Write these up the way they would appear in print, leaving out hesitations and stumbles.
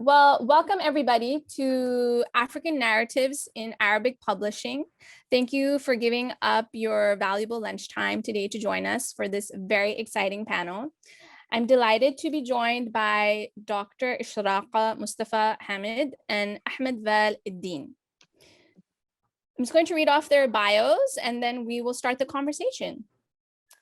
Well, welcome everybody to African Narratives in Arabic Publishing. Thank you for giving up your valuable lunchtime today to join us for this very exciting panel. I'm delighted to be joined by Dr. Ishraga, Mustafa, Ahmed, and Ahmed Dine. I'm just going to read off their bios and then we will start the conversation.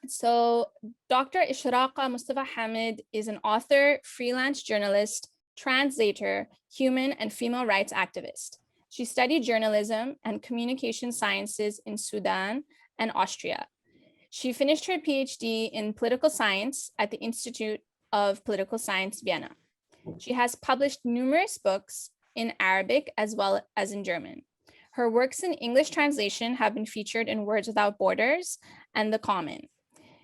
So Dr. Ishraga Mustafa Ahmed is an author, freelance journalist, translator, human and female rights activist. She studied journalism and communication sciences in Sudan and Austria. She finished her PhD in political science at the Institute of Political Science, Vienna. She has published numerous books in Arabic as well as in German. Her works in English translation have been featured in Words Without Borders and The Common.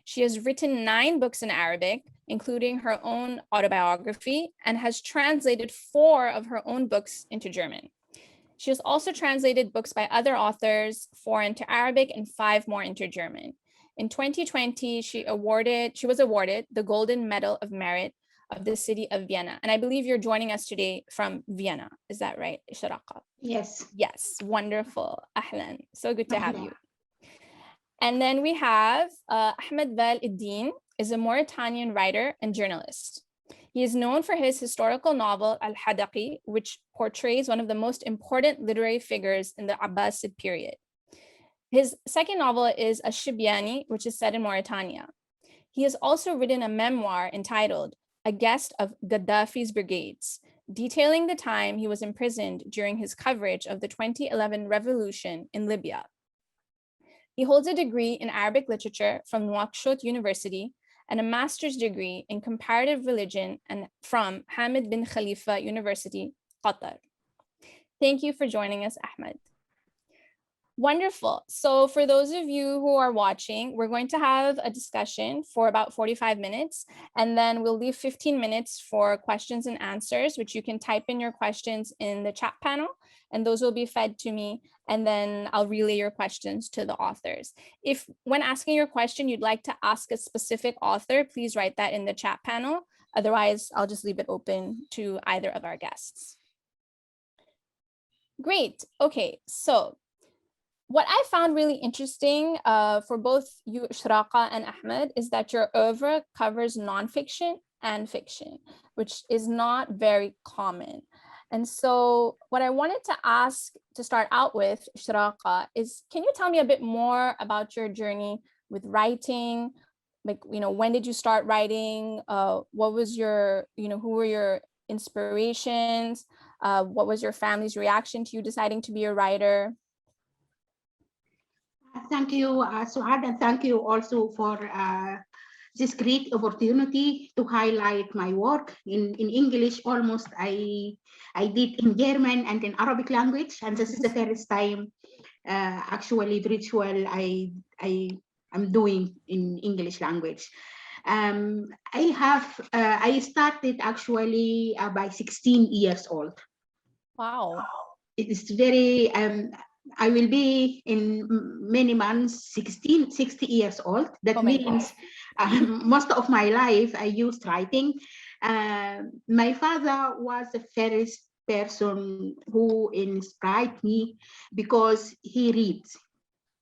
She has written 9 books in Arabic, including her own autobiography, and has translated 4 of her own books into German. She has also translated books by other authors, 4 into Arabic and 5 more into German. In 2020, she was awarded the Golden Medal of Merit of the city of Vienna. And I believe you're joining us today from Vienna. Is that right, Ishraga? Yes. Yes, wonderful. Ahlan. So good to have you. And then we have Ahmed Dine is a Mauritanian writer and journalist. He is known for his historical novel Al-Hadaqi, which portrays one of the most important literary figures in the Abbasid period. His second novel is Ash-Shibyani, which is set in Mauritania. He has also written a memoir entitled A Guest of Gaddafi's Brigades, detailing the time he was imprisoned during his coverage of the 2011 revolution in Libya. He holds a degree in Arabic literature from Nouakchott University and a master's degree in comparative religion and from Hamad bin Khalifa University, Qatar. Thank you for joining us, Ahmed. Wonderful. So for those of you who are watching, we're going to have a discussion for about 45 minutes, and then we'll leave 15 minutes for questions and answers, which you can type in your questions in the chat panel, and those will be fed to me, and then I'll relay your questions to the authors. If when asking your question, you'd like to ask a specific author, please write that in the chat panel. Otherwise, I'll just leave it open to either of our guests. Great. Okay, so what I found really interesting for both you, Ishraga and Ahmed, is that your oeuvre covers nonfiction and fiction, which is not very common. And so what I wanted to ask to start out with, Ishraga, is can you tell me a bit more about your journey with writing? Like, when did you start writing? What was your, who were your inspirations? What was your family's reaction to you deciding to be a writer? Thank you, Sawad, and thank you also for this great opportunity to highlight my work in English. Almost I did in German and in Arabic language, and this is the first time actually the ritual I'm doing in English language. I started actually by 16 years old. Wow. It is very I will be in many months 60 years old. That means most of my life I used writing. My father was the first person who inspired me because he reads.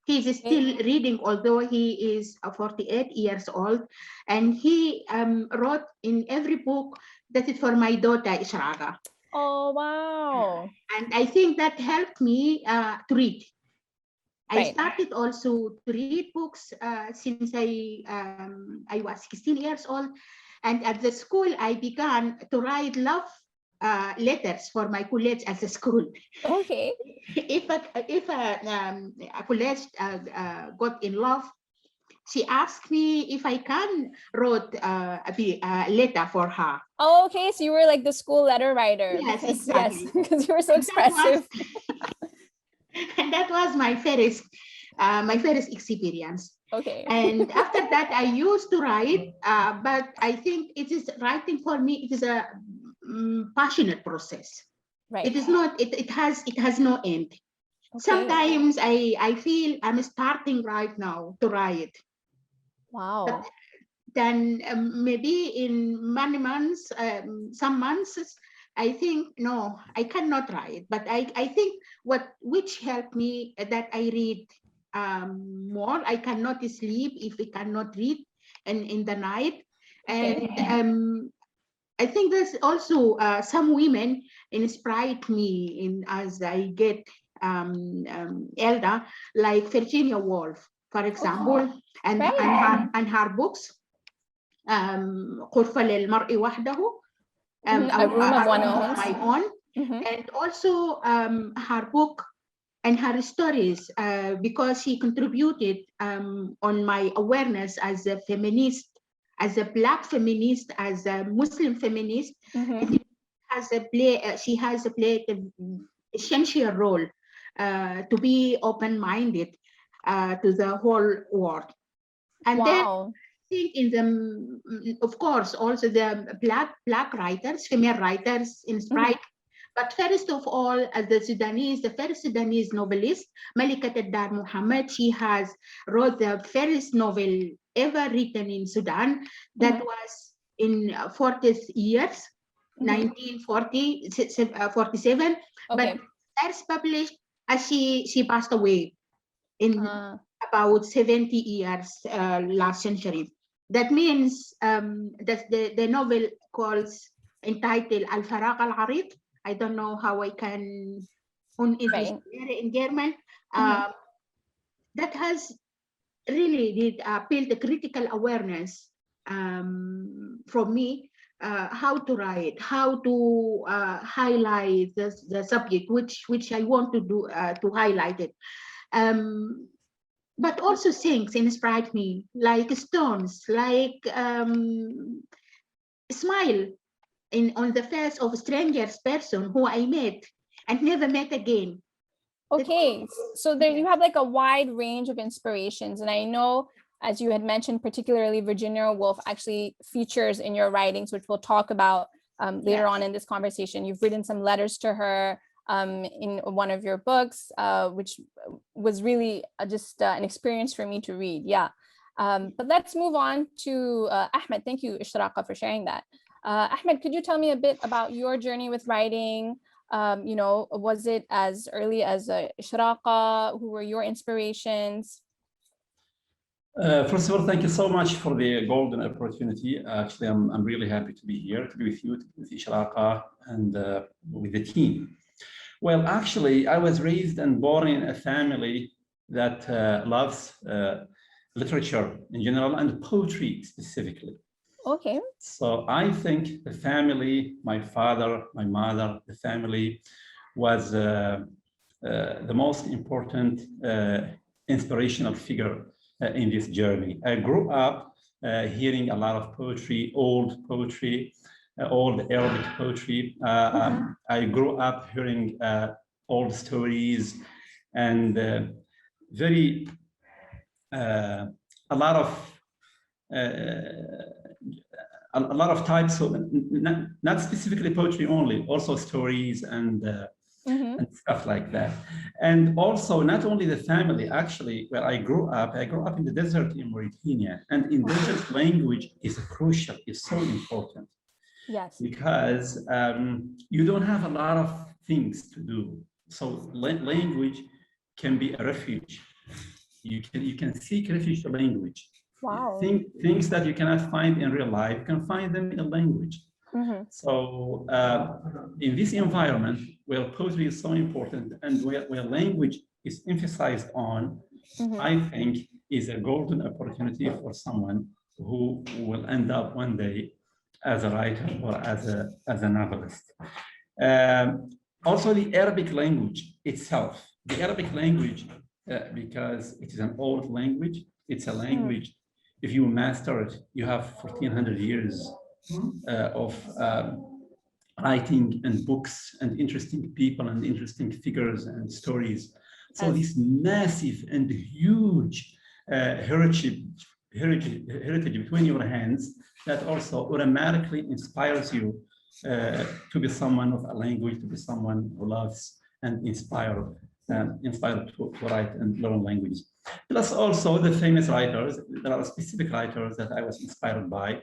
He is still reading, although he is 48 years old. And he wrote in every book that is for my daughter, Ishraga. Oh, wow. And I think that helped me to read. I Right. started also to read books since I was 16 years old. And at the school, I began to write love letters for my college as a school. Okay. If a college got in love, she asked me if I can write a letter for her. Oh, okay. So you were like the school letter writer. Yes, because, exactly. Yes, because you were so expressive. And that was my first experience. Okay. And after that, I used to write, but I think it is writing for me. It is a passionate process. Right. It is not. It has no end. Okay. Sometimes I feel I'm starting right now to write. Wow. But then maybe in many months, some months, I think, no, I cannot write, but I think which helped me that I read more. I cannot sleep if I cannot read in the night. Okay. And I think there's also some women inspired me in as I get elder, like Virginia Woolf, for example, Right. and her books, غرفة للمرء وحده, A room of a one room of owns. my own, and also her book and her stories, because she contributed on my awareness as a feminist, as a Black feminist, as a Muslim feminist. She has played an essential role to be open-minded to the whole world. And then Wow. think in the, of course, also the black writers, female writers inspired. But first of all, as the first Sudanese novelist, Malikat Ad-Dar Muhammad, she has wrote the first novel ever written in Sudan. That was in 40th years, 1947. Okay. But first published as she passed away in about 70 years last century. That means that the novel calls entitled Al-Faraq Al-Arid. I don't know how I can on English in German. That has really did build a critical awareness from me, how to write, how to highlight the subject which I want to do to highlight it. But also things inspired me, like stones, like smile on the face of a stranger's person who I met and never met again. Okay, so there you have like a wide range of inspirations, and I know, as you had mentioned, particularly Virginia Woolf actually features in your writings, which we'll talk about later on in this conversation. You've written some letters to her in one of your books, which was really just an experience for me to read. Yeah, but let's move on to Ahmed. Thank you, Ishraga, for sharing that. Ahmed, could you tell me a bit about your journey with writing? You know, was it as early as Ishraga? Who were your inspirations? First of all, thank you so much for the golden opportunity. Actually, I'm really happy to be here, to be with you, to be with Ishraga, and with the team. Well, actually, I was raised and born in a family that loves literature in general and poetry specifically. Okay. So I think the family, my father, my mother, the family was the most important inspirational figure in this journey. I grew up hearing a lot of poetry, old Arabic poetry. I grew up hearing old stories and a lot of types of, not specifically poetry only, also stories and stuff like that. And also not only the family, actually, where I grew up in the desert in Mauritania, and indigenous language is crucial, is so important. Yes. Because you don't have a lot of things to do. So language can be a refuge. You can seek refuge to language. Wow. Things that you cannot find in real life, you can find them in language. So in this environment where poetry is so important and where language is emphasized on, I think is a golden opportunity for someone who will end up one day as a writer or as a novelist. Also the Arabic language itself, the Arabic language, because it is an old language, it's a language, if you master it, you have 1400 years of writing and books and interesting people and interesting figures and stories. So this massive and huge heritage between your hands that also automatically inspires you to be someone of a language, to be someone who loves and inspired to write and learn languages. Plus also the famous writers. There are specific writers that I was inspired by.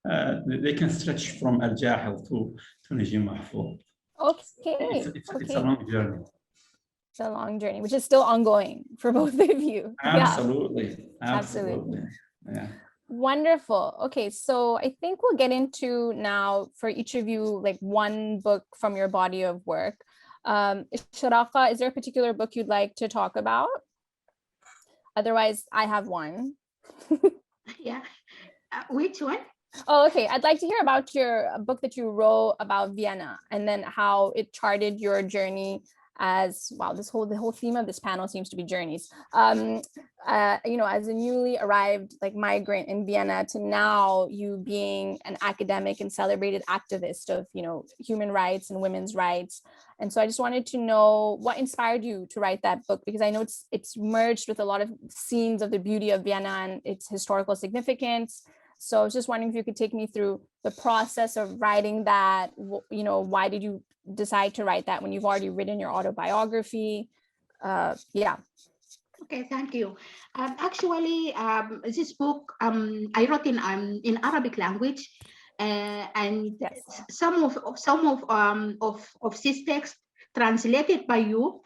they can stretch from Al Jahil to Najim Mahfouz. Okay. It's a long journey. It's a long journey, which is still ongoing for both of you. Absolutely. Yeah. Absolutely. Yeah. Wonderful. Okay, so I think we'll get into now for each of you, like one book from your body of work. Ishraga, is there a particular book you'd like to talk about? Otherwise, I have one. Yeah. Which one? Oh, okay. I'd like to hear about your book that you wrote about Vienna and then how it charted your journey as, wow, the whole theme of this panel seems to be journeys. As a newly arrived like migrant in Vienna to now you being an academic and celebrated activist of, human rights and women's rights. And so I just wanted to know what inspired you to write that book, because I know it's merged with a lot of scenes of the beauty of Vienna and its historical significance. So I was just wondering if you could take me through the process of writing that. Why did you decide to write that when you've already written your autobiography? Yeah. Okay, thank you. Actually, this book I wrote in Arabic language, and Yes. some of this text translated by you.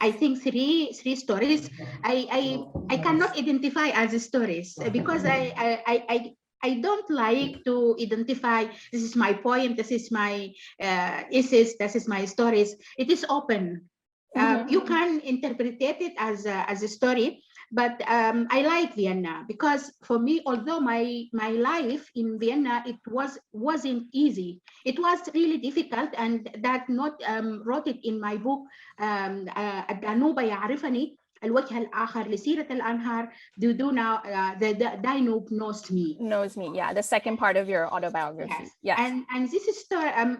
I think three stories. I cannot identify as stories because I don't like to identify. This is my point. This is my essays. This is my stories. It is open. You can interpret it as a story, but I like Vienna because for me, although my life in Vienna wasn't easy, it was really difficult, and that not wrote it in my book. الدانوب يعرفني الوجه الآخر لسيرة الأنهار. The Danube knows me. Yeah, the second part of your autobiography. Yes. And this is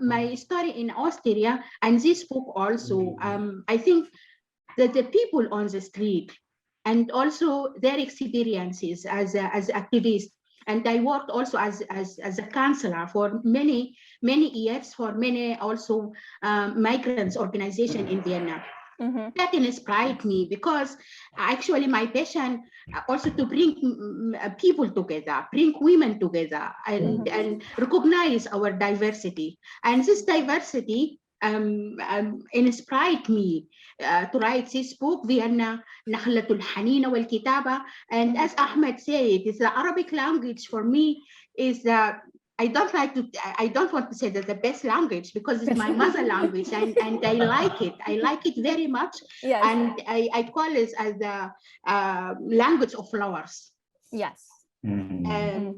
my story in Austria, and this book also. I think that the people on the street and also their experiences as activists. And I worked also as a counselor for many years for many also migrants organization in Vienna. That inspired me because actually my passion also to bring people together, bring women together, and recognize our diversity. And this diversity inspired me to write this book, Vienna نخلة الحنين والكتابة. And as Ahmed said, it's the Arabic language for me is I don't want to say that the best language because it's my mother language, and I like it. I like it very much. Yes. And I call it as the language of flowers. Yes. Therefore,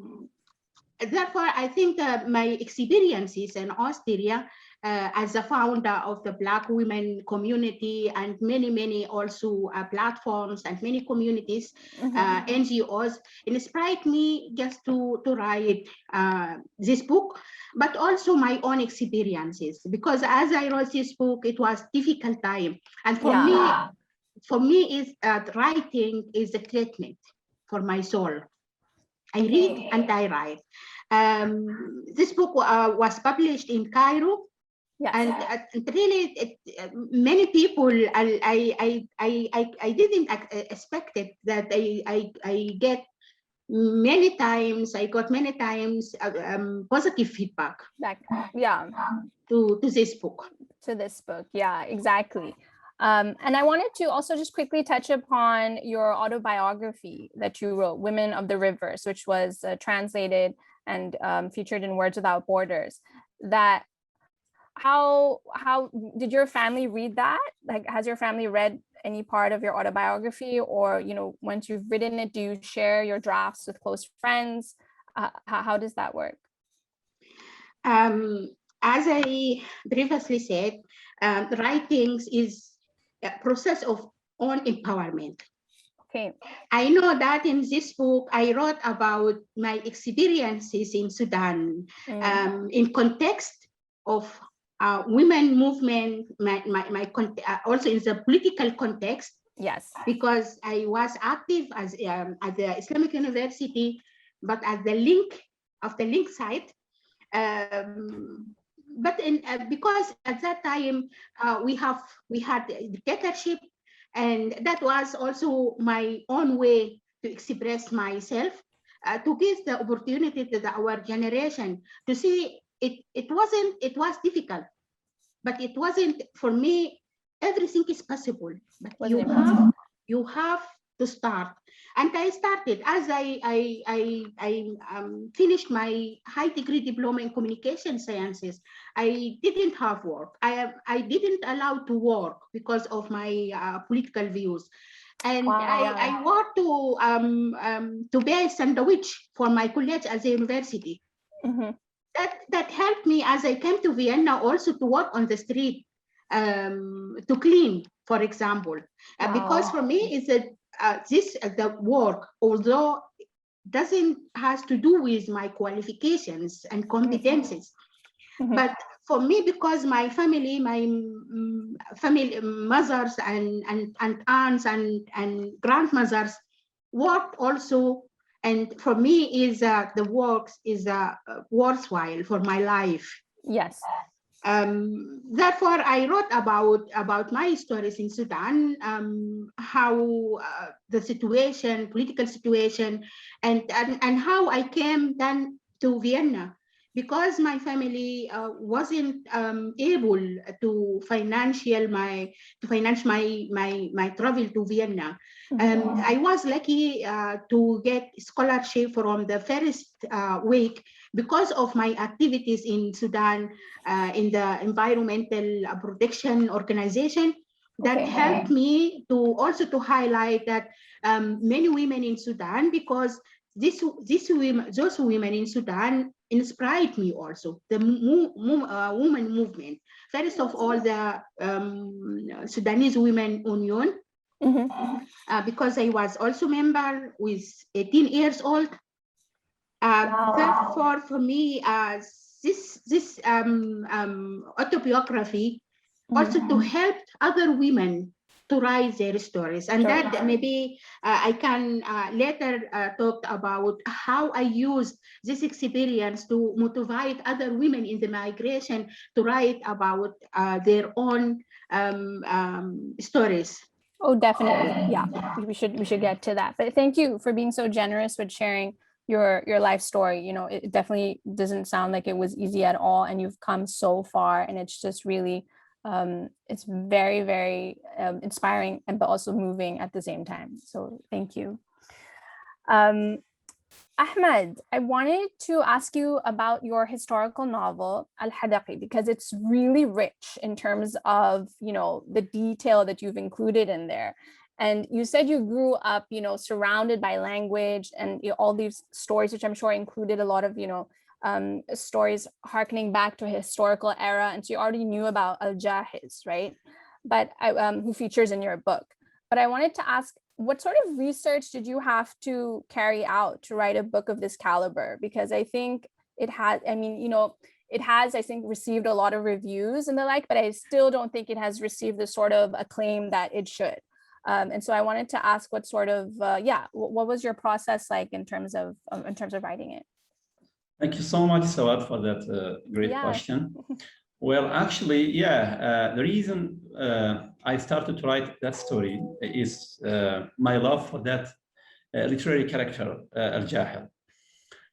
I think my experiences in Austria as a founder of the Black women community and many also platforms and many communities, NGOs, inspired me just to write this book, but also my own experiences. Because as I wrote this book, it was difficult time. And for me, is writing is a treatment for my soul. I read and I write. This book was published in Cairo. Yes. And really, many people, I didn't expect it that I get many times. I got many times positive feedback. To this book. Yeah, exactly. And I wanted to also just quickly touch upon your autobiography that you wrote, Women of the Rivers, which was translated and featured in Words Without Borders. That how did your family read that? Like, has your family read any part of your autobiography, or once you've written it, do you share your drafts with close friends? How does that work? As I previously said, writing is a process of own empowerment. Okay. I know that in this book, I wrote about my experiences in Sudan in context of women movement, also in the political context. Yes. Because I was active as at the Islamic University, but at the link site. But because at that time we had dictatorship, and that was also my own way to express myself. to give the opportunity to our generation to see it. It was difficult, but it wasn't for me. Everything is possible, but you have to start. And I started as I finished my high degree diploma in communication sciences. I didn't have work. I didn't allow to work because of my political views. And I worked to be a sandwich for my college as a university. That helped me as I came to Vienna also to work on the street, to clean, for example, because for me is that the work, although doesn't has to do with my qualifications and competences, but for me, because my family, family mothers and aunts and grandmothers worked also. And for me, is the work is worthwhile for my life. Yes. Therefore, I wrote about my stories in Sudan, how the situation, political situation, and how I came then to Vienna, because my family wasn't able to finance my travel to Vienna. I was lucky to get scholarship from the first week because of my activities in Sudan, in the environmental protection organization. That helped me to also to highlight that many women in Sudan, because those women in Sudan inspired me also, the women movement. First of all, the Sudanese Women Union, because I was also member with 18 years old. Therefore, for me, this autobiography also to help other women to write their stories, and that maybe I can later talk about how I used this experience to motivate other women in the migration to write about their own stories. Oh, definitely. Yeah, we should get to that. But thank you for being so generous with sharing your life story. You know, it definitely doesn't sound like it was easy at all, and you've come so far, and it's just really it's very, very inspiring, and but also moving at the same time. So thank you. Ahmed, I wanted to ask you about your historical novel, Al-Hadaqi, because it's really rich in terms of, you know, the detail that you've included in there. And you said you grew up, you know, surrounded by language and all these stories, which I'm sure included a lot of, you know, stories harkening back to a historical era. And so you already knew about Al-Jahiz, right? But who features in your book. But I wanted to ask, what sort of research did you have to carry out to write a book of this caliber? Because I think it has, I mean, you know, it has, I think, received a lot of reviews and the like, but I still don't think it has received the sort of acclaim that it should. And so I wanted to ask what sort of, what was your process like in terms of writing it? Thank you so much, Sawad, for that great question. Well, actually, the reason I started to write that story is my love for that literary character, Al-Jahil.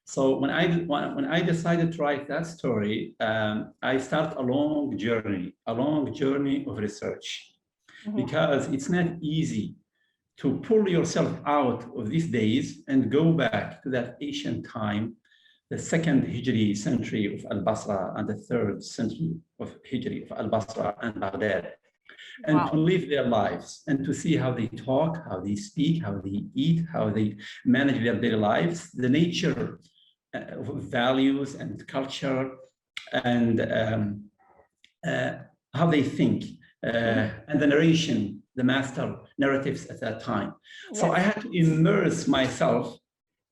So when I decided to write that story, I started a long journey of research, because it's not easy to pull yourself out of these days and go back to that ancient time, the second Hijri century of Al-Basra and the third century of Hijri of Al-Basra and Baghdad, and to live their lives and to see how they talk, how they speak, how they eat, how they manage their daily lives, the nature of values and culture, and how they think, and the narration, the master narratives at that time. So I had to immerse myself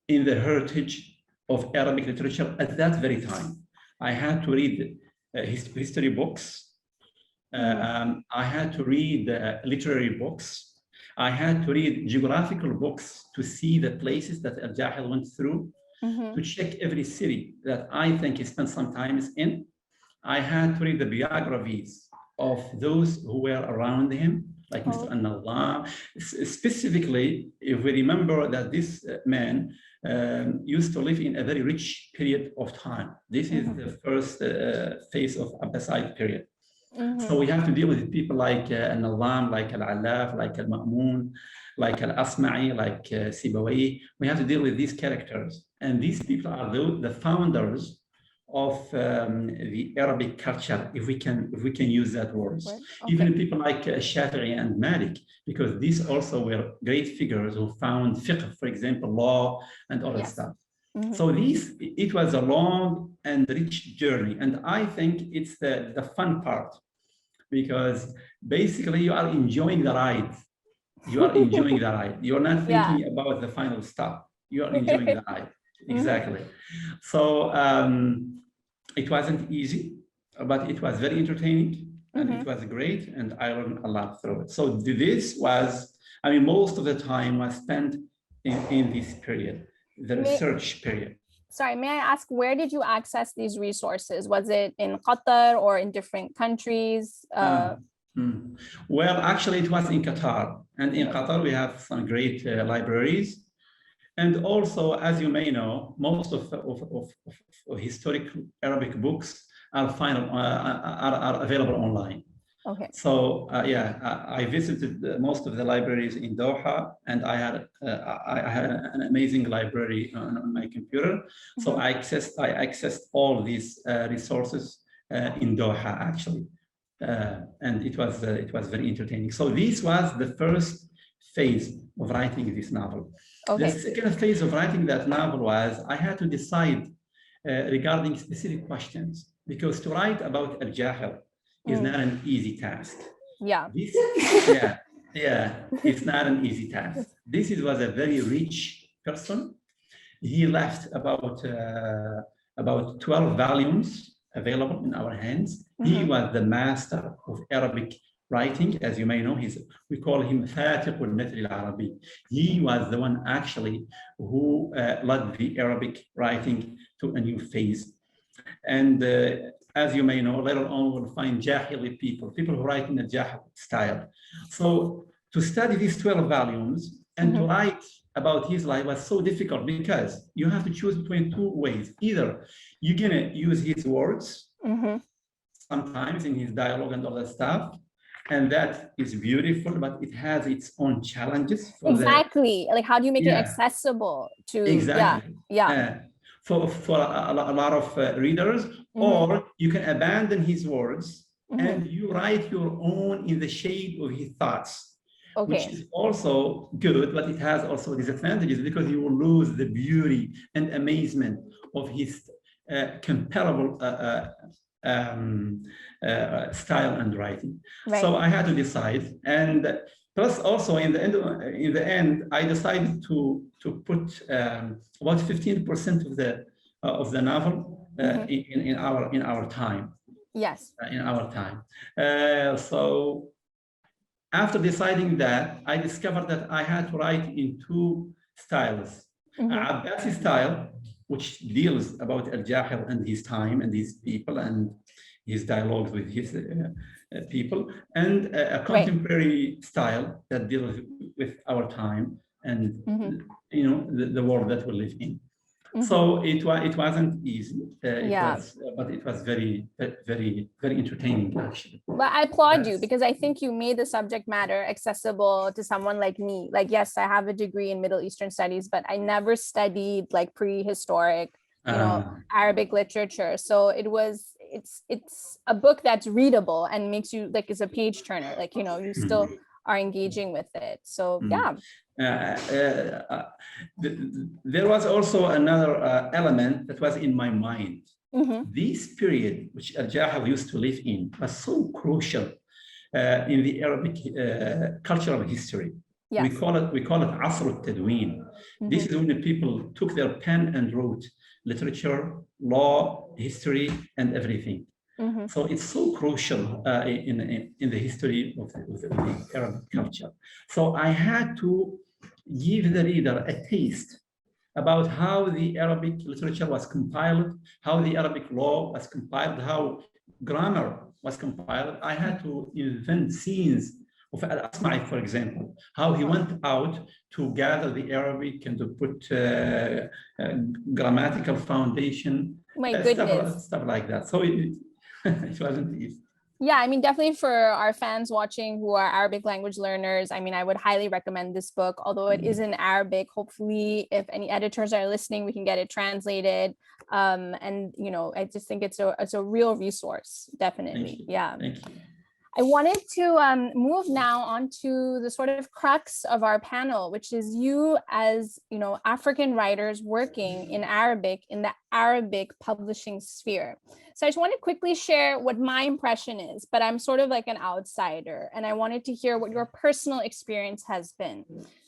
in the heritage of Arabic literature at that very time. I had to read history books. I had to read literary books. I had to read geographical books to see the places that Al-Jahil went through, to check every city that I think he spent some time in. I had to read the biographies of those who were around him, like Mr. An-Nawam. Specifically, if we remember that this man used to live in a very rich period of time. This is the first phase of Abbasid period. So we have to deal with people like An-Nawam, like Al-Alaf, like Al-Ma'mun, like Al-Asma'i, like Sibawayh. We have to deal with these characters. And these people are the founders of the Arabic culture, if we can use that word. Okay. Even people like Shafi'i and Malik, because these also were great figures who found fiqh, for example, law and all that stuff. So it was a long and rich journey. And I think it's the fun part, because basically you are enjoying the ride. You are enjoying the ride. You're not thinking about the final stop. You are enjoying the ride. Exactly. So it wasn't easy, but it was very entertaining and it was great, and I learned a lot through it. So this was, I mean, most of the time was spent in this period, the research period. Sorry, may I ask, where did you access these resources? Was it in Qatar or in different countries? Well, actually, it was in Qatar. And in Qatar, we have some great libraries. And also, as you may know, most of historic Arabic books are available online. Okay. So I visited most of the libraries in Doha, and I had an amazing library on my computer. So I accessed all these resources in Doha, actually, and it was very entertaining. So this was the first phase of writing this novel. Okay. The second phase of writing that novel was I had to decide regarding specific questions, because to write about Al-Jahil is not an easy task. Yeah. It's not an easy task. This was a very rich person. He left about 12 volumes available in our hands. He was the master of Arabic writing, as you may know. We call him Fatiq al-Nathri al-Arabi. He was the one actually who led the Arabic writing to a new phase. And as you may know, later on we'll find Jahili people who write in a Jahili style. So to study these 12 volumes and to write about his life was so difficult, because you have to choose between two ways. Either you're gonna use his words, sometimes in his dialogue and all that stuff, and that is beautiful, but it has its own challenges. Exactly. Like, how do you make it accessible to? Exactly. For a lot of readers, or you can abandon his words and you write your own in the shade of his thoughts, which is also good, but it has also disadvantages, because you will lose the beauty and amazement of his comparable style and writing. Right. So I had to decide, and plus also in the end, I decided to put about 15% of the novel in our time. Yes. In our time. So after deciding that, I discovered that I had to write in two styles: Abbasi style, which deals about Al-Jahil and his time and his people and his dialogues with his people, and a contemporary style that deals with our time and the world that we live in. So it wasn't easy. But it was very, very, very entertaining, actually. But I applaud you, because I think you made the subject matter accessible to someone like me. Like, yes, I have a degree in Middle Eastern studies, but I never studied like prehistoric, Arabic literature. So it's a book that's readable and makes you like, it's a page turner. Like, you still are engaging with it. So there was also another element that was in my mind. This period, which Al-Jahil used to live in, was so crucial in the Arabic cultural history. Yes. We call it Asr al-Tadween. This is when the people took their pen and wrote literature, law, history, and everything. So it's so crucial in the history of the Arabic culture. So I had to give the reader a taste about how the Arabic literature was compiled, how the Arabic law was compiled, how grammar was compiled, I had to invent scenes of Al-Asma'i, for example, how he went out to gather the Arabic and to put grammatical foundation, My goodness. stuff like that. So it wasn't easy. Yeah, I mean, definitely for our fans watching who are Arabic language learners, I mean, I would highly recommend this book, although it is in Arabic. Hopefully, if any editors are listening, we can get it translated. And, you know, I just think it's a real resource, definitely. Yeah. Thank you. I wanted to move now on to the sort of crux of our panel, which is you as, you know, African writers working in Arabic in the Arabic publishing sphere. So I just want to quickly share what my impression is, but I'm sort of like an outsider, and I wanted to hear what your personal experience has been.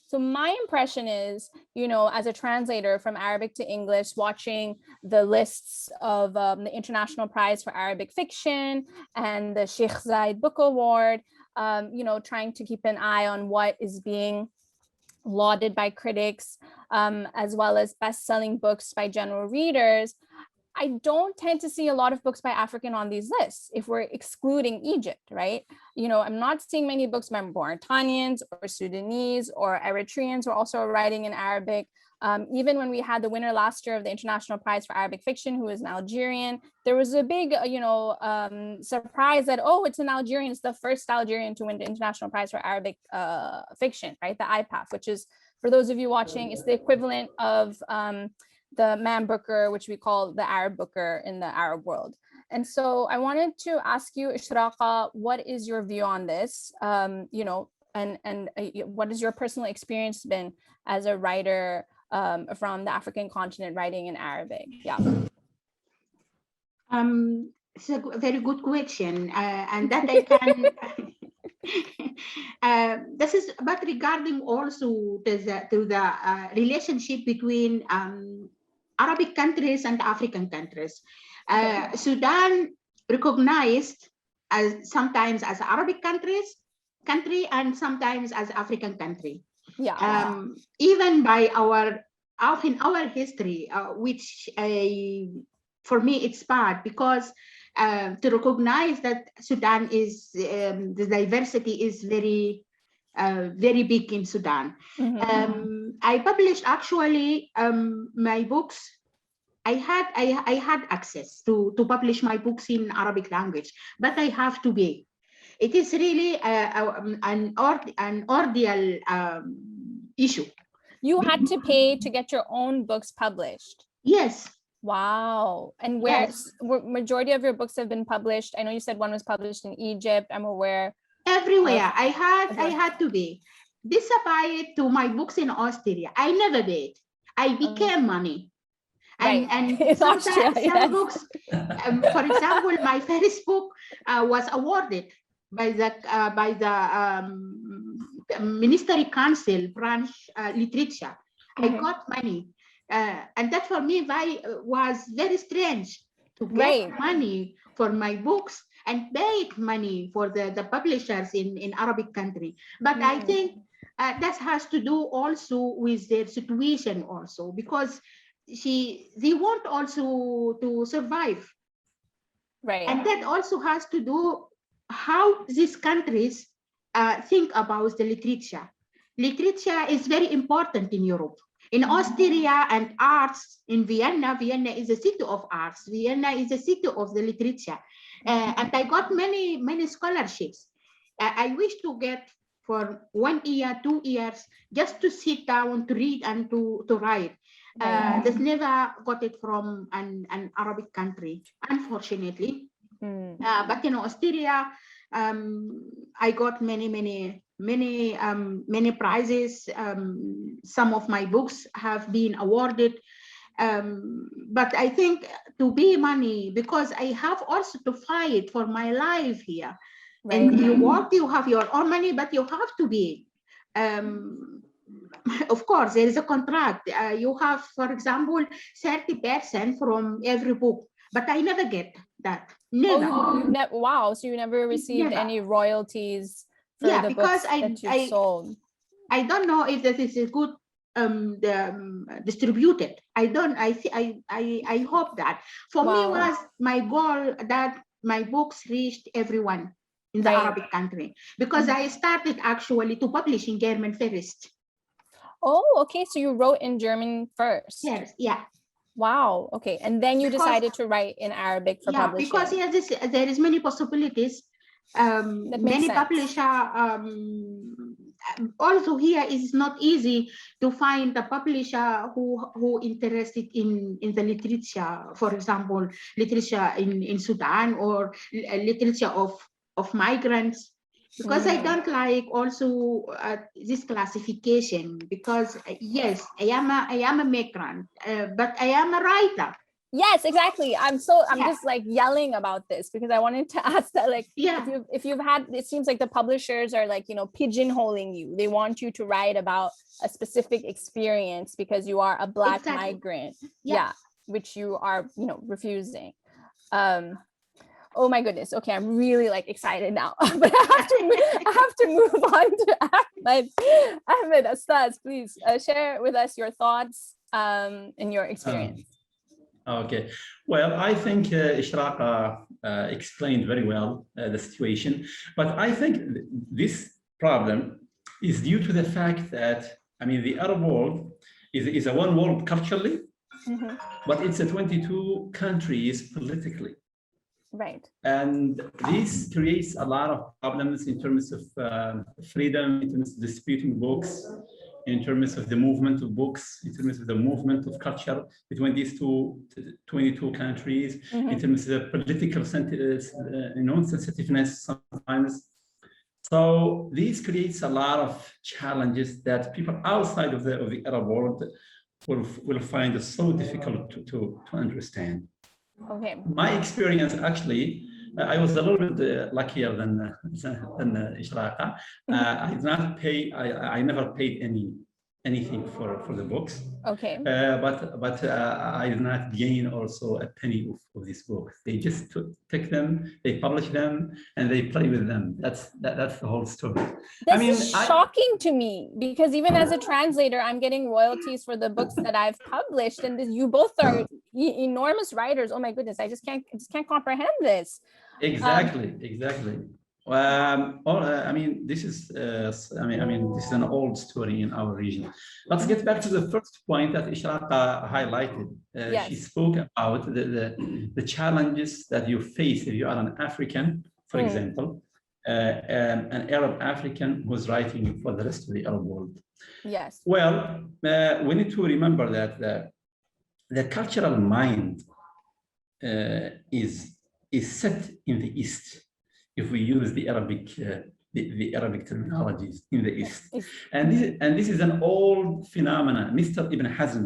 So my impression is, you know, as a translator from Arabic to English, watching the lists of the International Prize for Arabic Fiction and the Sheikh Zayed Book Award, you know, trying to keep an eye on what is being lauded by critics, as well as best-selling books by general readers. I don't tend to see a lot of books by African on these lists if we're excluding Egypt, right? You know, I'm not seeing many books by Mauritanians or Sudanese or Eritreans who are also writing in Arabic. Even when we had the winner last year of the International Prize for Arabic Fiction, who is an Algerian, there was a big, you know, surprise that, oh, it's an Algerian. It's the first Algerian to win the International Prize for Arabic Fiction, right? The IPAF, which is, for those of you watching, it's the equivalent of the Man Booker, which we call the Arab Booker in the Arab world. And so I wanted to ask you, Ishraga, what is your view on this? You know, and what has your personal experience been as a writer from the African continent writing in Arabic? Yeah. It's a very good question, and that I can. This is, but regarding also to the relationship between Arabic countries and African countries. Sudan recognized as sometimes as Arabic country and sometimes as African country. Yeah. Even by in our history, which for me it's bad because to recognize that Sudan is the diversity is very big in Sudan. I published actually my books. I had access to publish my books in Arabic language, but I have to pay. It is really an ordeal issue. You had to pay to get your own books published? Yes. Wow. And where Yes. Majority of your books have been published? I know you said one was published in Egypt. I'm aware. Everywhere. I had to pay. This applied to my books in Austria. I never paid. I became money. Right. And Austria, some books, for example, my first book was awarded by the Ministry Council branch literature. I got money. And that for me was very strange to get money for my books and pay money for the publishers in Arabic country. But I think that has to do also with their situation also, because they want also to survive. Right. And that also has to do how these countries think about the literature. Literature is very important in Europe. In Austria and arts, in Vienna is a city of arts. Vienna is a city of the literature. And I got many scholarships. I wish to get for 1 year, 2 years, just to sit down, to read and to write. Just never got it from an Arabic country, unfortunately. But in Austria, I got many prizes. Some of my books have been awarded. But I think to be money, because I have also to fight for my life here. Right. And you work, you have your own money, but you have to be. Of course, there is a contract. You have, for example, 30% from every book, but I never get that. Never. Oh, wow. So you never received any royalties for the books that you sold? I don't know if that is a good distributed. I hope that. For me was my goal that my books reached everyone in the Arabic country, because I started actually to publish in German first. Oh, okay. So you wrote in German first. Yes, yeah. Wow. Okay. And then you decided to write in Arabic for publishing. Because yes, there is many possibilities. Many publisher, also here is not easy to find a publisher who interested in the literature, for example, literature in Sudan, or literature of migrants, because I don't like also this classification, because yes, I am a migrant, but I am a writer. Yes, exactly. I'm just like yelling about this, because I wanted to ask that, like, if you've had, it seems like the publishers are like, pigeonholing you. They want you to write about a specific experience because you are a Black migrant. Yeah. Which you are, refusing. Oh my goodness. Okay, I'm really like excited now, but I have to move on to Ahmed. Ahmed, Astaz, please share with us your thoughts and your experience. Okay, well, I think Ishraga explained very well the situation, but I think this problem is due to the fact that, the Arab world is a one world culturally, but it's a 22 countries politically. Right. And this creates a lot of problems in terms of freedom, in terms of disputing books, in terms of the movement of books, in terms of the movement of culture between these 22 countries, in terms of the political sensitiveness sometimes. So this creates a lot of challenges that people outside of the Arab world will find it so difficult to understand. Okay. My experience, actually, I was a little bit luckier than Ishraqa. I did not pay. I never paid anything for the books. Okay. But I did not gain also a penny of these books. They just take them, they publish them, and they play with them. That's the whole story. This is shocking to me, because even as a translator, I'm getting royalties for the books that I've published, and you both are enormous writers. Oh my goodness, I just can't comprehend this. Exactly. This is this is an old story in our region. Let's get back to the first point that Ishraqa highlighted. Yes. She spoke about the challenges that you face if you are an African, for example, an Arab African who's writing for the rest of the Arab world. Yes. Well, we need to remember that the cultural mind is set in the East, if we use the Arabic terminologies, in the East. And this is an old phenomenon. Mr. Ibn Hazm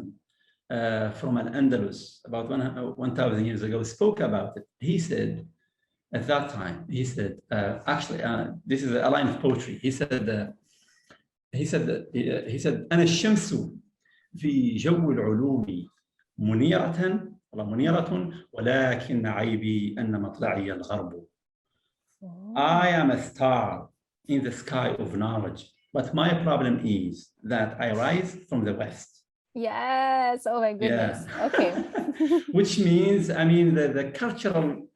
from Al-Andalus about 1,000 years ago spoke about it. He said, at that time, he said, this is a line of poetry. He said, أنا الشمس في جو العلوم منيرة ولكن عيبي أن مطلعي الغرب. I am a star in the sky of knowledge, but my problem is that I rise from the West. Yes. Oh my goodness. Yeah. Okay. Which means, the cultural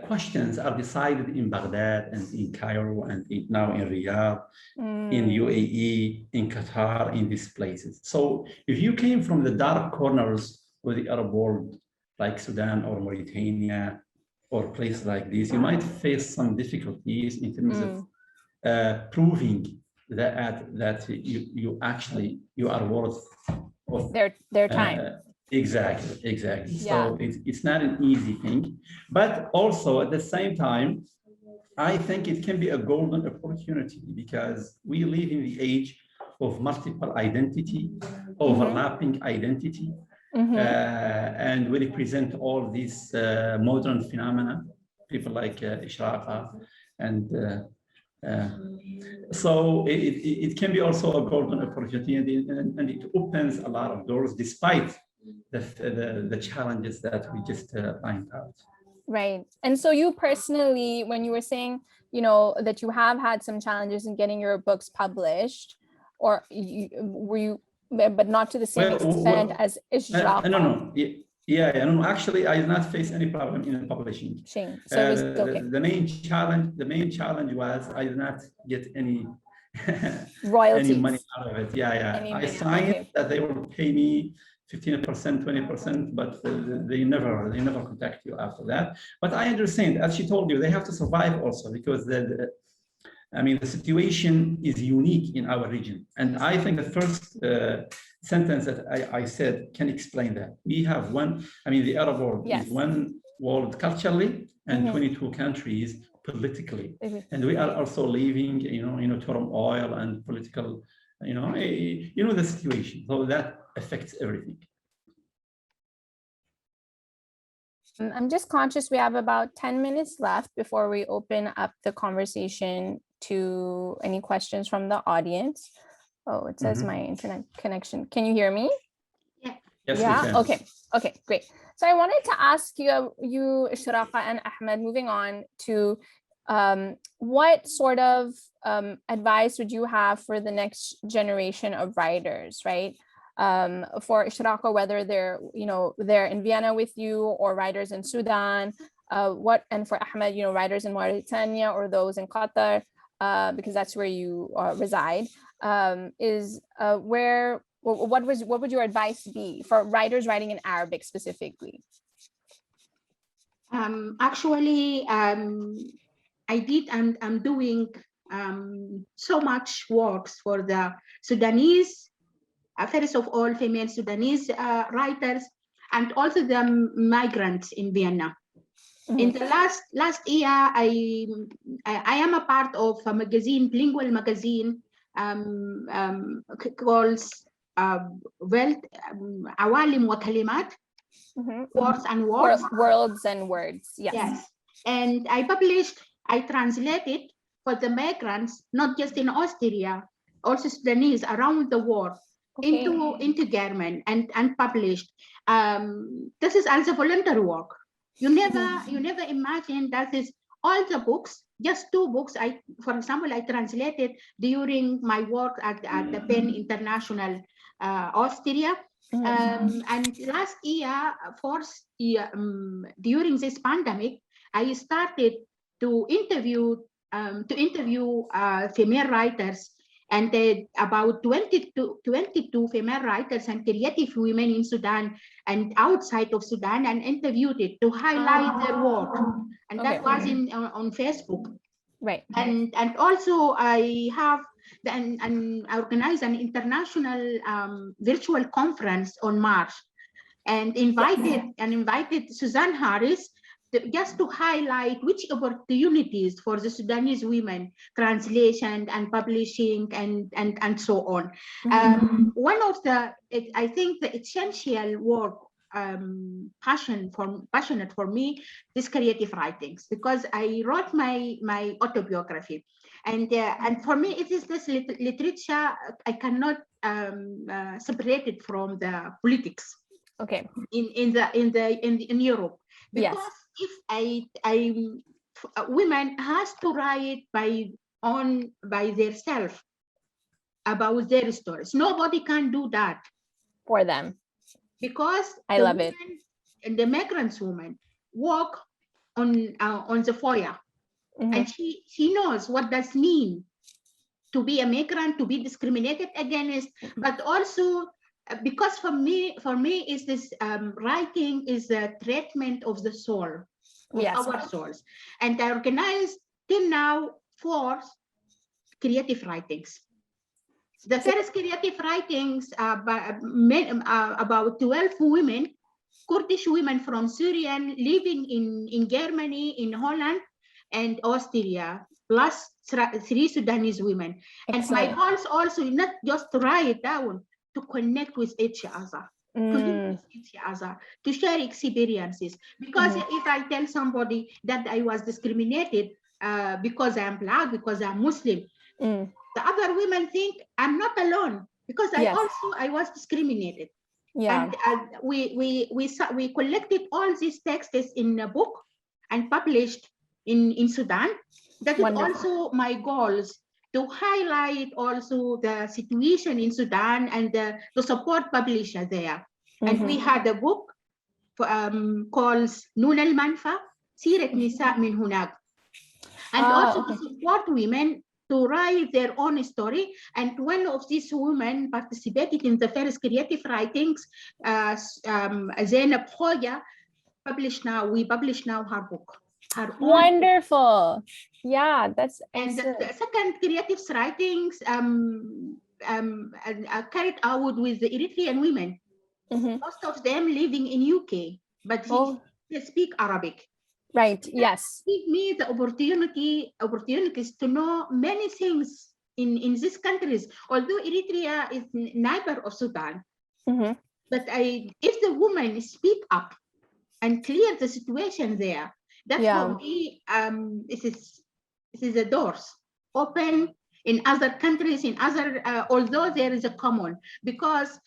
questions are decided in Baghdad and in Cairo and now in Riyadh, in UAE, in Qatar, in these places. So if you came from the dark corners of the Arab world, like Sudan or Mauritania, or places like this, you might face some difficulties in terms of proving that you are worth of their time. Exactly. Yeah. So it's not an easy thing, but also at the same time, I think it can be a golden opportunity, because we live in the age of multiple identity, overlapping identity. And we represent all these modern phenomena, people like Ishraqa, and so it can be also a golden opportunity, and it opens a lot of doors despite the challenges that we just find out. Right. And so you personally, when you were saying, that you have had some challenges in getting your books published, or were you, but not to the same extent as Ishraqa? No. Yeah, no, actually, I did not face any problem in publishing. Shame. So it was okay. The main challenge was I did not get any Royalties. any money out of it. Yeah. I signed that they will pay me 15%, 20%, but they never contact you after that. But I understand, as she told you, they have to survive also because I mean, the situation is unique in our region. And I think the first sentence that I said can explain that. We have the Arab world is one world culturally and 22 countries politically. And we are also living, turmoil and political, the situation. So that affects everything. I'm just conscious we have about 10 minutes left before we open up the conversation to any questions from the audience. Oh, it says my internet connection. Can you hear me? Yeah. Yes, we can. Okay, great. So I wanted to ask you Ishraga and Ahmed, moving on to what sort of advice would you have for the next generation of writers, right? For Ishraga, whether they're in Vienna with you or writers in Sudan, and for Ahmed, writers in Mauritania or those in Qatar, because that's where you reside, what would your advice be for writers writing in Arabic specifically? Actually, I'm doing so much works for the Sudanese, first of all, female Sudanese writers, and also the migrants in Vienna. In the last year, I am a part of a magazine, bilingual magazine, called Awalim wa Kalimat, Words and Words. Worlds and Words, yes. And I translated for the migrants, not just in Austria, also Sudanese around the world, into German and published. This is also volunteer work. You never imagine that is all the books, just 2 books. For example, I translated during my work at the Penn International Austria. And last year, during this pandemic, I started to interview female writers, and about 22 female writers and creative women in Sudan and outside of Sudan, and interviewed it to highlight their work. And that was on Facebook. Right. And also I have and organized an international virtual conference on March, and invited Suzanne Harris just to highlight which opportunities for the Sudanese women, translation and publishing and so on. One of I think the essential work passionate for me is creative writings, because I wrote my autobiography, and for me it is this literature. I cannot separate it from the politics. Okay. In Europe, because if women has to write by themselves about their stories. Nobody can do that for them, because I love it. And the migrants woman walk on the foyer, and she knows what does mean to be a migrant, to be discriminated against, but also because for me is this writing is a treatment of the soul, of our souls. And I organized till now 4 creative writings. The first creative writings about 12 women, Kurdish women from Syria living in Germany, in Holland and Austria, plus 3 Sudanese women. Excellent. And my goals also not just to write down, to connect with each other, to share experiences. Because if I tell somebody that I was discriminated because I am Black, because I'm Muslim, the other women think I'm not alone, because I was discriminated. Yeah. And we collected all these texts in a book and published in Sudan. That is also my goals, to highlight also the situation in Sudan and to support publisher there. And we had a book calls نون المنفى سيرة نساء من هناك. And also to support women to write their own story. And one of these women participated in the first creative writings, Zainab Khoja, we publish now her book. Wonderful. Yeah, that's and excellent. the second creative writings carried out with the Eritrean women. Most of them living in UK, but they speak Arabic. Right. Yes. Give me the opportunities to know many things in these countries. Although Eritrea is neighbor of Sudan, but if the women speak up and clear the situation there, that for me, this is the doors open in other countries, in other, although there is a common, because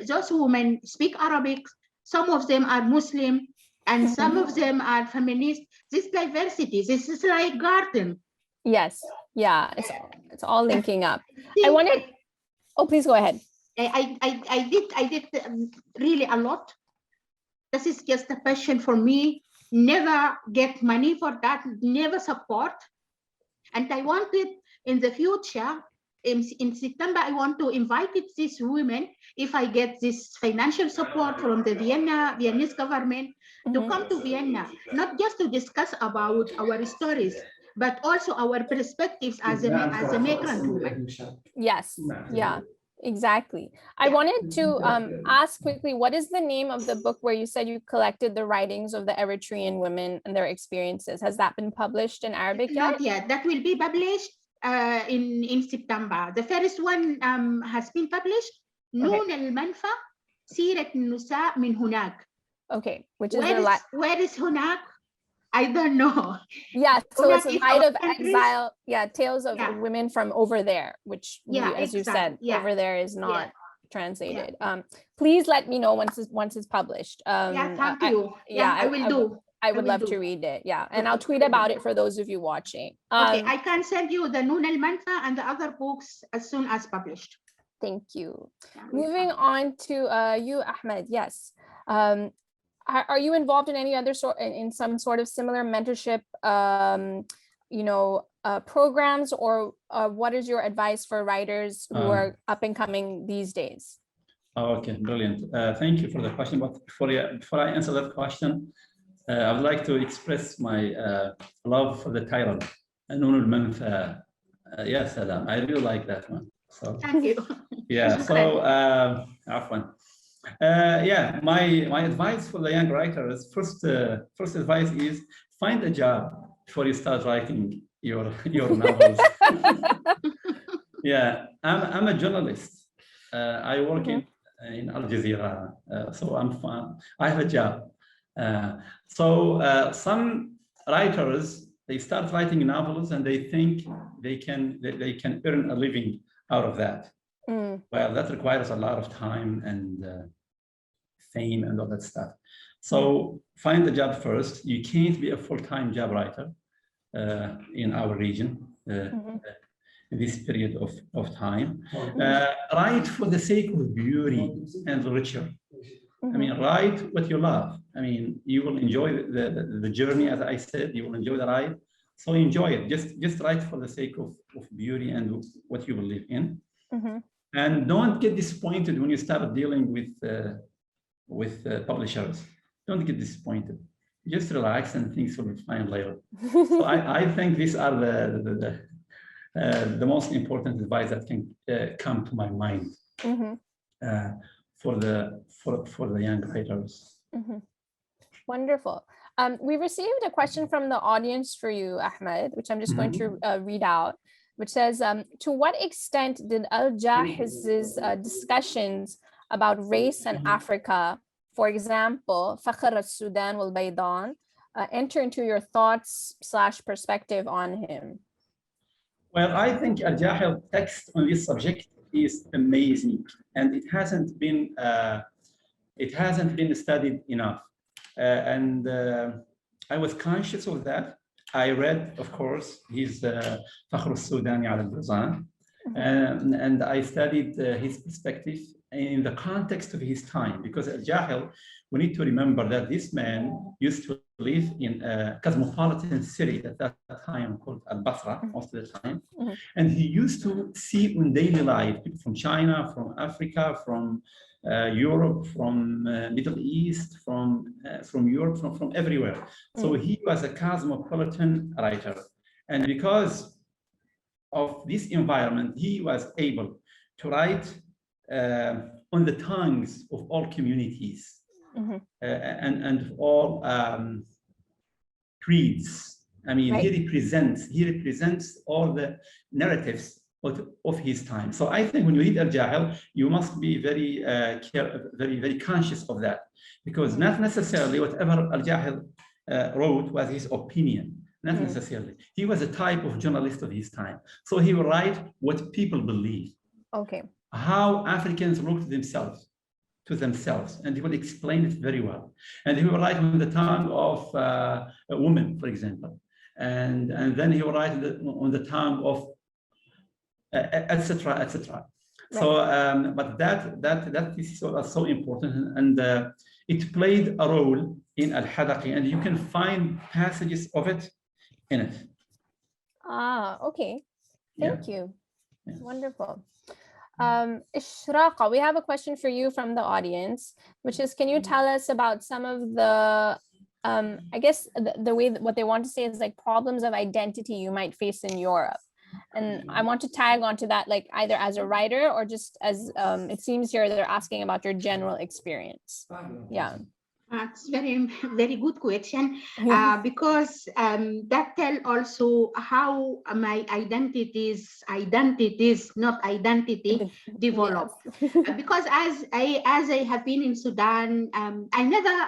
those women speak Arabic, some of them are Muslim, and some of them are feminist. This diversity, this is like garden. Yes. Yeah. It's all linking up. I wanted. Oh, please go ahead. I did really a lot. This is just a passion for me. Never get money for that. Never support. And I wanted in the future, in September, I want to invite these women, if I get this financial support from the Viennese government, to come to Vienna, not just to discuss about our stories, but also our perspectives as a migrant woman. Yes. Yeah. Exactly. I wanted to ask quickly, what is the name of the book where you said you collected the writings of the Eritrean women and their experiences? Has that been published in Arabic yet? Not yet. That will be published in September. The first one has been published. نون المنفى سيرة النساء من هناك. Okay, which is where is هناك? I don't know. Yeah, so it's a Light of Exile. Yeah, Tales of Women from Over There, which as you said, Over There is not translated. Please let me know once it's published. Thank you. I will do. I would love to read it. Yeah, and I'll tweet about it for those of you watching. Okay, I can send you the Noon al-Manfa and the other books as soon as published. Thank you. Moving on to you, Ahmed. Yes. Are you involved in any other in some sort of similar mentorship, programs, or what is your advice for writers who are up and coming these days? Okay, brilliant. Thank you for the question. But before I answer that question, I would like to express my love for the title. Yes, Salam. I really like that one. So thank you. Yeah. So, my advice for the young writers, first advice is find a job before you start writing your novels. Yeah, I'm a journalist. I work in Al Jazeera, so I'm fine. I have a job. Some writers, they start writing novels and they think they can earn a living out of that. Well, that requires a lot of time and fame and all that stuff. So find a job first. You can't be a full-time job writer in our region in this period of time. Write for the sake of beauty and literature. I mean, write what you love. I mean, you will enjoy the journey, as I said. You will enjoy the ride. So enjoy it. Just write for the sake of beauty and what you believe in. And don't get disappointed when you start dealing with publishers. Don't get disappointed. Just relax and things will be fine later. So I think these are the most important advice that can come to my mind for the young writers. Wonderful. We received a question from the audience for you, Ahmed, which I'm just going to read out, which says, to what extent did Al-Jahiz's discussions about race and Africa, for example, Fakhr al-Sudan wal-Baydan, enter into your thoughts / perspective on him? Well, I think Al-Jahiz's text on this subject is amazing, and it hasn't been studied enough. And I was conscious of that. I read, of course, his Fakhr al-Sudani al-Baydan, And I studied his perspective in the context of his time, because Al-Jahil, we need to remember that this man used to live in a cosmopolitan city at that time called Al-Basra most of the time. And he used to see in daily life people from China, from Africa, from Europe, from Middle East, from Europe, from everywhere. So he was a cosmopolitan writer. And because of this environment, he was able to write on the tongues of all communities and all creeds. I mean, he represents all the narratives of his time. So I think when you read Al-Jahil, you must be very, very conscious of that, because not necessarily whatever Al-Jahil wrote was his opinion. Not necessarily. He was a type of journalist of his time. So he will write what people believe. Okay. How Africans look to themselves, and he will explain it very well. And he will write on the tongue of a woman, for example. And then he will write on the tongue of etc., etc. So, but that is so important, and it played a role in Al-Hadaqi, and you can find passages of it in it. Okay. Thank you. Yeah. Wonderful. Ishraga, we have a question for you from the audience, which is, can you tell us about some of the, I guess the way that what they want to say is like problems of identity you might face in Europe. And I want to tag onto that, like either as a writer or just as, it seems here they're asking about your general experience. Yeah. It's very good question, because that tell also how my identity develop. Because as I have been in Sudan, I never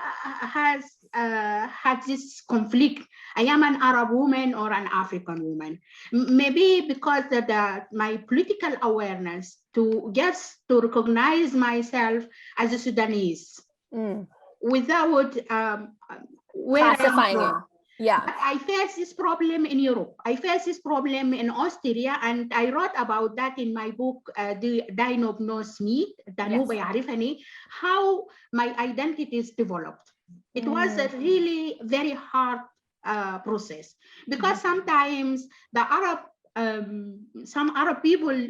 had this conflict. I am an Arab woman or an African woman. Maybe because my political awareness to recognize myself as a Sudanese. Without classifying it. Yeah. But I face this problem in Europe. I face this problem in Austria, and I wrote about that in my book, The Dine of No Smith, how my identity is developed. It was a really very hard process, because sometimes some Arab people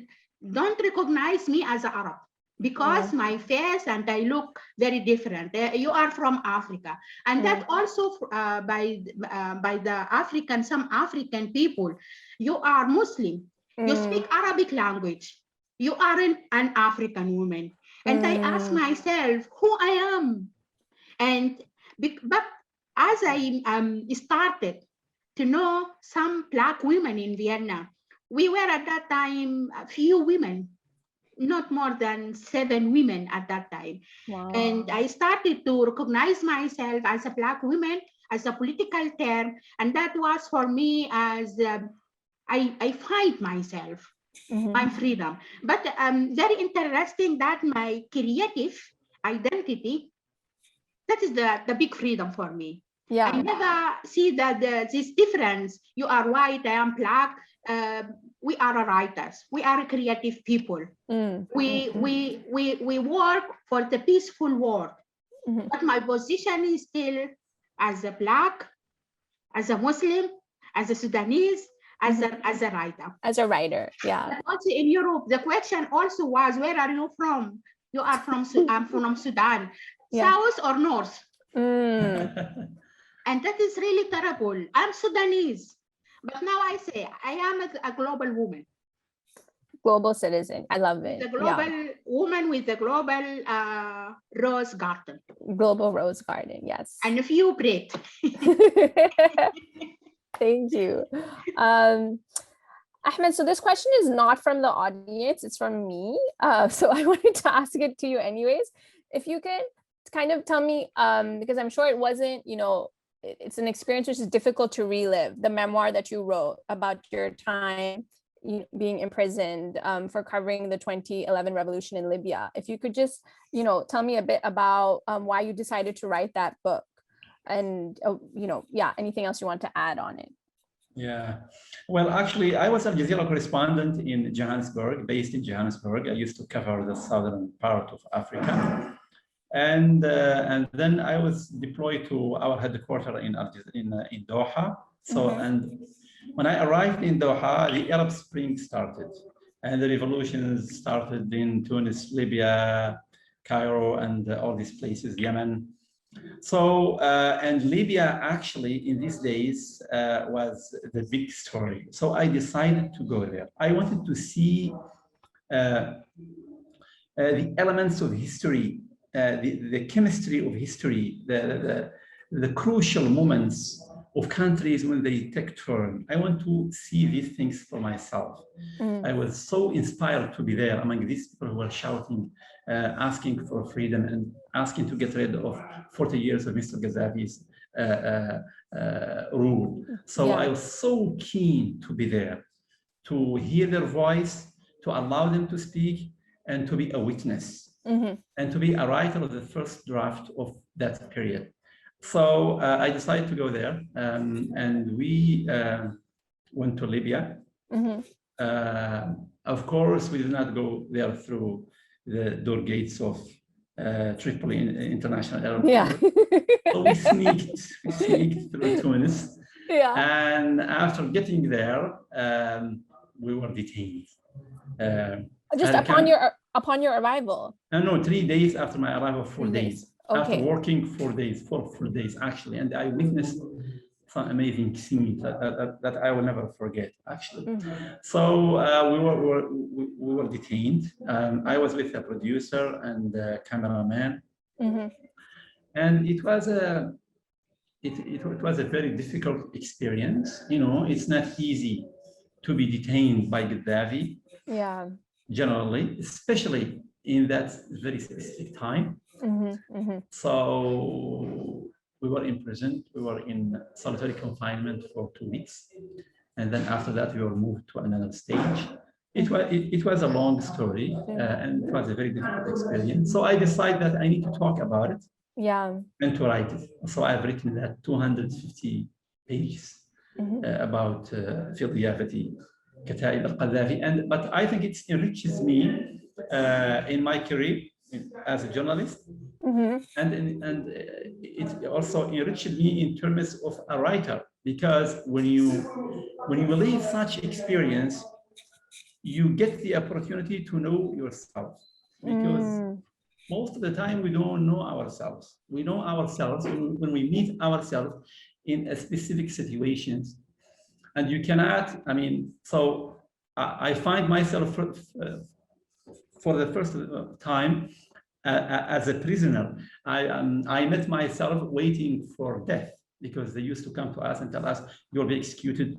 don't recognize me as an Arab, because my face and I look very different. You are from Africa, and that also by the some African people, you are Muslim, you speak Arabic language, you aren't an African woman. And I ask myself who I am. And but as I started to know some Black women in Vienna, we were at that time a few women, not more than 7 women at that time. Wow. And I started to recognize myself as a Black woman, as a political term. And that was for me as I find myself, my freedom. But very interesting that my creative identity, that is the big freedom for me. Yeah. I never see that this difference. You are white, I am Black. We are writers. We are creative people. We work for the peaceful world. But my position is still as a Black, as a Muslim, as a Sudanese, as a writer. As a writer, yeah. But also in Europe, the question also was, where are you from? You are from I'm from Sudan. Yeah. South or north? And that is really terrible. I'm Sudanese. But now I say I am a global woman. Global citizen. I love it. The global woman with the global rose garden. Global rose garden, yes. And a few bread. Thank you. Ahmed, so this question is not from the audience, it's from me. So I wanted to ask it to you anyways. If you could kind of tell me, because I'm sure it wasn't, it's an experience which is difficult to relive, the memoir that you wrote about your time being imprisoned for covering the 2011 revolution in Libya. If you could just, tell me a bit about why you decided to write that book, and, anything else you want to add on it. Yeah. Well, actually, I was a Jazeera correspondent in Johannesburg, based in Johannesburg. I used to cover the southern part of Africa. And then I was deployed to our headquarters in Doha. So, and when I arrived in Doha, the Arab Spring started, and the revolutions started in Tunis, Libya, Cairo, and all these places, Yemen. So, and Libya actually in these days was the big story. So I decided to go there. I wanted to see the elements of history, the chemistry of history, the crucial moments of countries when they take turn. I want to see these things for myself. I was so inspired to be there among these people who were shouting, asking for freedom and asking to get rid of 40 years of Mr. Gaddafi's rule. So I was so keen to be there, to hear their voice, to allow them to speak, and to be a witness, and to be a writer of the first draft of that period. So I decided to go there, and we went to Libya. Of course, we did not go there through the door gates of Tripoli International Airport. So we sneaked through Tunis. And after getting there, we were detained. Just upon your arrival? No, 3 days after my arrival, 4 days. After working 4 days, 4 full days actually, and I witnessed some amazing scenes that I will never forget actually. So we were detained. I was with a producer and a cameraman, and it was a very difficult experience. You know, it's not easy to be detained by Gaddafi. Generally, especially in that very specific time. So we were in prison. We were in solitary confinement for 2 weeks, and then after that we were moved to another stage. It was a long story, and it was a very difficult experience. So I decided that I need to talk about it, and to write it. So I've written that 250 pages about في ضيافتي كتائب القذافي, but I think it enriches me in my career as a journalist, and it also enriched me in terms of a writer, because when you live such experience, you get the opportunity to know yourself, because most of the time we don't know ourselves. We know ourselves when we meet ourselves in a specific situations. And you cannot, I mean, so I find myself for the first time as a prisoner. I met myself waiting for death, because they used to come to us and tell us, you'll be executed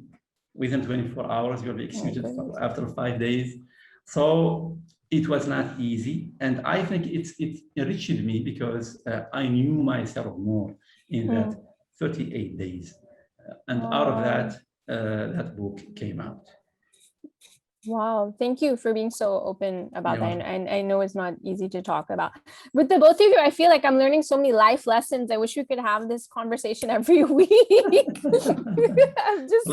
within 24 hours, you'll be executed after 5 days. So it was not easy. And I think it enriched me, because I knew myself more in that 38 days. And out of that, that book came out. Wow, thank you for being so open about that. And I know it's not easy to talk about. With the both of you, I feel like I'm learning so many life lessons. I wish we could have this conversation every week. I'm just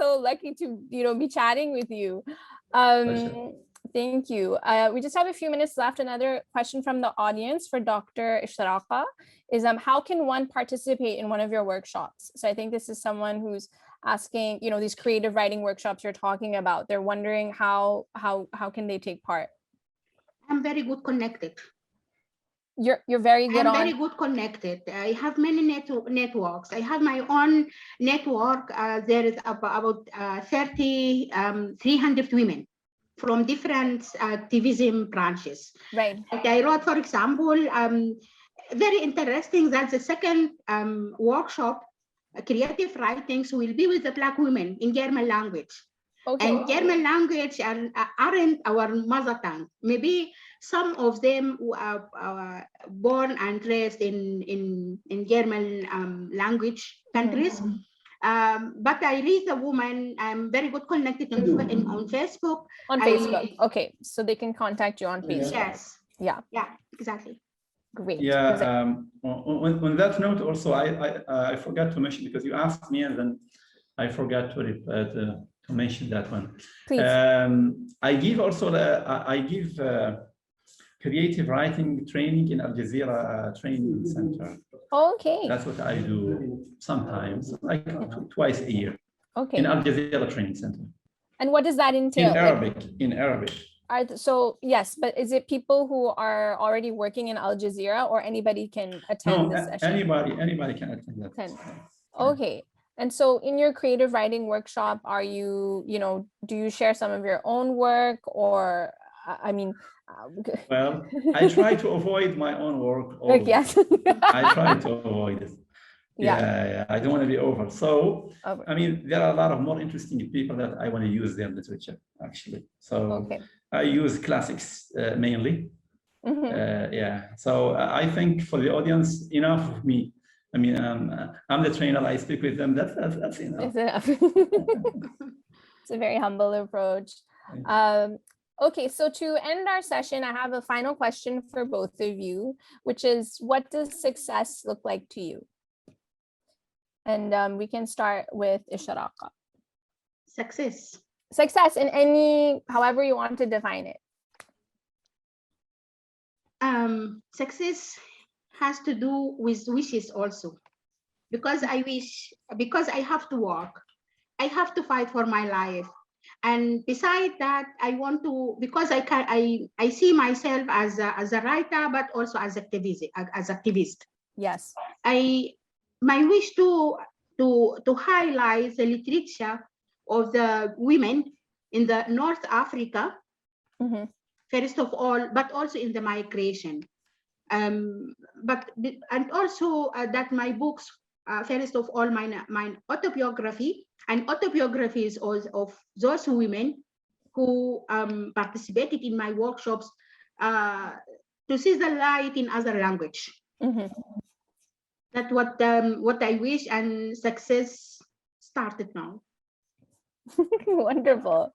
so lucky to, you know, be chatting with you. Thank you. We just have a few minutes left. Another question from the audience for Dr. Ishraga is, how can one participate in one of your workshops? So I think this is someone who's asking, you know, these creative writing workshops you're talking about. They're wondering how can they take part? I'm very good connected. You're very good. I'm very good connected. I have many networks. I have my own network. There is about 300 women from different activism branches. Right. Like I wrote, for example, very interesting that the second workshop, creative writings, will be with the Black women in German language. And German language aren't our mother tongue. Maybe some of them are born and raised in German language countries. But I read a woman. I'm very good connected on Facebook. On Facebook. Okay, so they can contact you on Facebook. Yes. Yeah, exactly. Great. Yeah. On that note, also, I forgot to mention, because you asked me, and then I forgot to mention that one. Please. I give also I give creative writing training in Al Jazeera Training Center. Okay. That's what I do sometimes, like twice a year. Okay. In Al Jazeera Training Center. And what does that entail? In Arabic. In Arabic. So yes, but is it people who are already working in Al Jazeera, or anybody can attend this session? Anybody can attend that. Okay. And so in your creative writing workshop, are you, do you share some of your own work, or I mean, well, I try to avoid my own work. Yes. I try to avoid it. Yeah, I don't want to be over. So, I mean, there are a lot of more interesting people that I want to use their literature, actually. So I use classics mainly. Yeah, so I think for the audience, enough of me. I mean, I'm the trainer, I speak with them, that's enough. It's a very humble approach. Okay, so to end our session, I have a final question for both of you, which is, what does success look like to you? And we can start with Ishraga. Success. Success in however you want to define it. Success has to do with wishes also, because I have to work, I have to fight for my life, and beside that, I want to, because I see myself as a writer, but also as activist. Yes. My wish to highlight the literature of the women in the North Africa, first of all, but also in the migration. And also that my books, first of all, my autobiography and autobiographies of those women who participated in my workshops, to see the light in other language. That's what I wish, and success started now. Wonderful.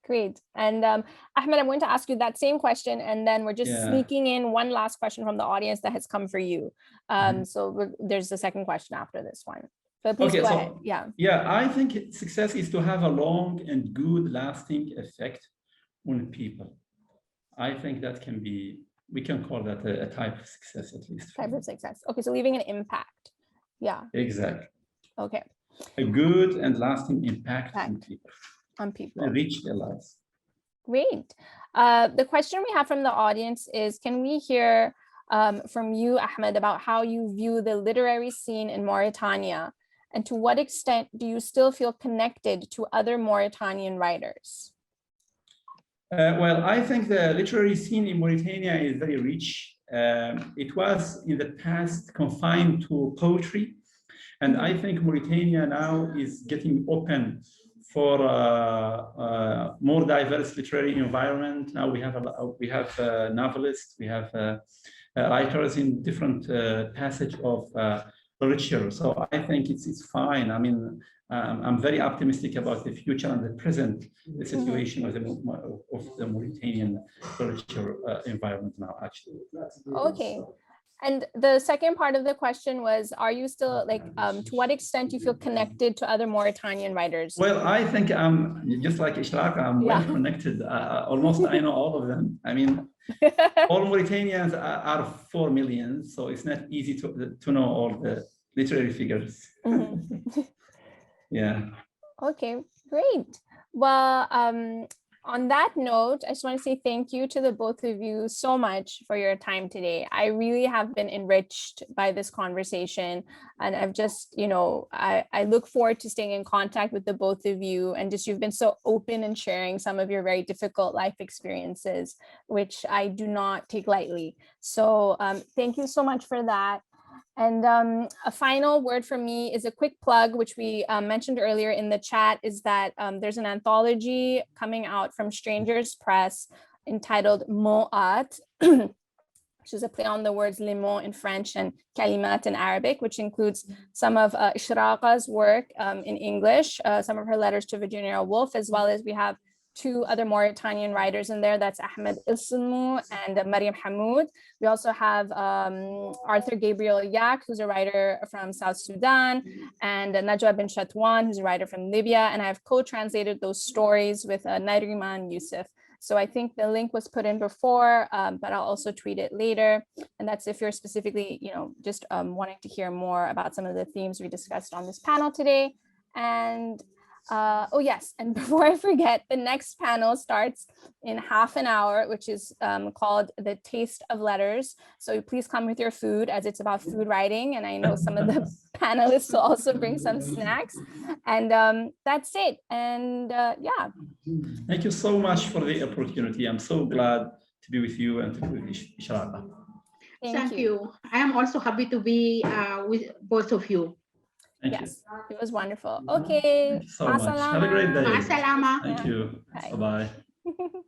Great. And Ahmed, I'm going to ask you that same question, and then we're just sneaking in one last question from the audience that has come for you. So there's the second question after this one. But please go ahead. Yeah, I think success is to have a long and good lasting effect on people. I think that can be, we can call that a type of success, at least. Type of success. Okay, so leaving an impact. Yeah. Exactly. Okay. A good and lasting impact on people. On people. Reach their lives. Great. The question we have from the audience is, can we hear from you, Ahmed, about how you view the literary scene in Mauritania, and to what extent do you still feel connected to other Mauritanian writers? Well, I think the literary scene in Mauritania is very rich. It was in the past confined to poetry, and I think Mauritania now is getting open for more diverse literary environment. Now we have novelists, we have writers in different passage of literature. So I think it's fine. I mean, I'm very optimistic about the future and the present situation of the Mauritanian literature environment now, actually. Okay. And the second part of the question was, are you still, like, to what extent do you feel connected to other Mauritanian writers? Well, I think I'm just like Ishraga, I'm well connected. Almost I know all of them. I mean, all Mauritanians are 4 million, so it's not easy to know all the literary figures. Yeah. Okay, great. Well, on that note, I just want to say thank you to the both of you so much for your time today. I really have been enriched by this conversation, and I've just, I look forward to staying in contact with the both of you, and just, you've been so open and sharing some of your very difficult life experiences, which I do not take lightly. So thank you so much for that. And a final word from me is a quick plug, which we mentioned earlier in the chat, is that there's an anthology coming out from Strangers Press entitled Mo'at, which is a play on the words les mots in French and kalimat in Arabic, which includes some of Ishraga's work in English, some of her letters to Virginia Woolf, as well as we have two other Mauritanian writers in there. That's Ahmed and Mariam Hamoud. We also have Arthur Gabriel Yak, who's a writer from South Sudan, and Najwa bin Shatwan, who's a writer from Libya. And I've co-translated ththose stories with Nariman Youssef. So I think the link was put in before, but I'll also tweet it later. And that's if you're specifically, just wanting to hear more about some of the themes we discussed on this panel today. And oh yes, and before I forget, the next panel starts in half an hour, which is called The Taste of Letters. So please come with your food, as it's about food writing. And I know some of the panelists will also bring some snacks. And that's it. And yeah. Thank you so much for the opportunity. I'm so glad to be with you and to be with Ishraga. Thank you. I am also happy to be with both of you. Yes, it was wonderful. Okay. Thank you so much. Have a great day. Ma salama. Thank you. Bye. Bye-bye.